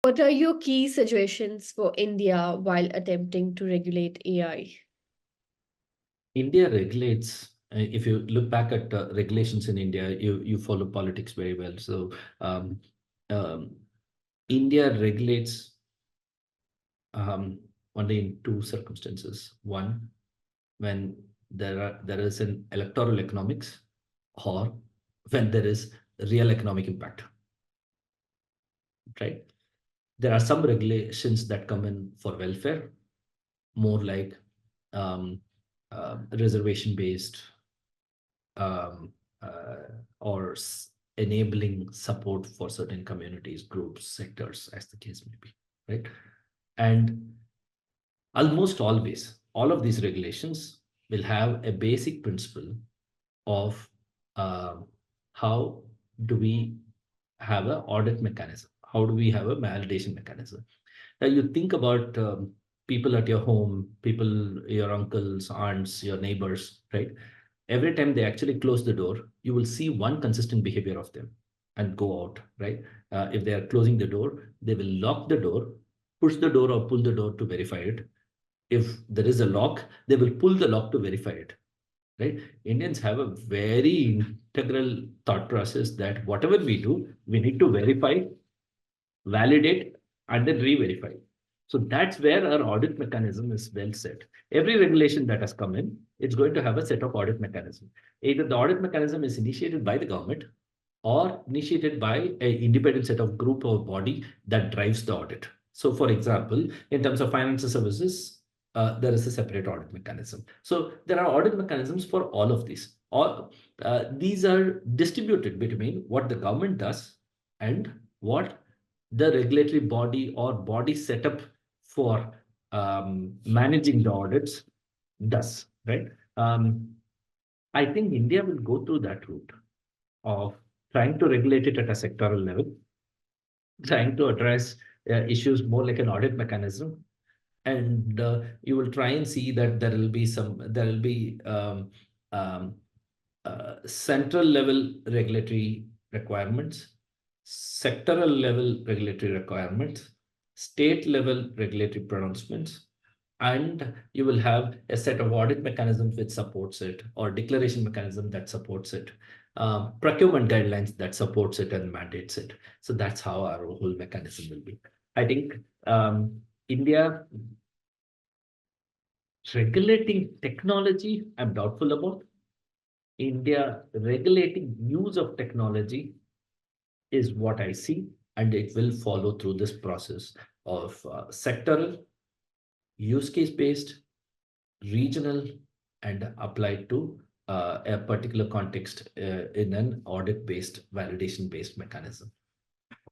What are your key suggestions for India while attempting to regulate AI? India regulates. If you look back at regulations in India, you follow politics very well. So um, um, India regulates um, only in two circumstances. One, when there is an electoral economics, or when there is real economic impact. Right? There are some regulations that come in for welfare, more like um, reservation based, um, or enabling support for certain communities, groups, sectors, as the case may be, right? And almost always, all of these regulations will have a basic principle of how do we have an audit mechanism? How do we have a validation mechanism? Now you think about people at your home, people, your uncles, aunts, your neighbors, right? Every time they actually close the door, you will see one consistent behavior of them and go out, right? If they are closing the door, they will lock the door, push the door or pull the door to verify it. If there is a lock, they will pull the lock to verify it, right? Indians have a very integral thought process that whatever we do, we need to verify, validate, and then re-verify. So that's where our audit mechanism is well set. Every regulation that has come in, it's going to have a set of audit mechanism. Either the audit mechanism is initiated by the government or initiated by an independent set of group or body that drives the audit. So for example, in terms of financial services, there is a separate audit mechanism. So there are audit mechanisms for all of these. All these are distributed between what the government does and what the regulatory body or body setup for managing the audits does, right? I think India will go through that route of trying to regulate it at a sectoral level, trying to address issues more like an audit mechanism. And you will try and see that there will be um, central level regulatory requirements, sectoral level regulatory requirements, state level regulatory pronouncements, and you will have a set of audit mechanisms which supports it, or declaration mechanism that supports it, procurement guidelines that supports it and mandates it. So that's how our whole mechanism will be. I think India regulating technology, I'm doubtful about. India regulating use of technology is what I see, and it will follow through this process of sectoral, use case based, regional, and applied to a particular context in an audit based, validation based mechanism.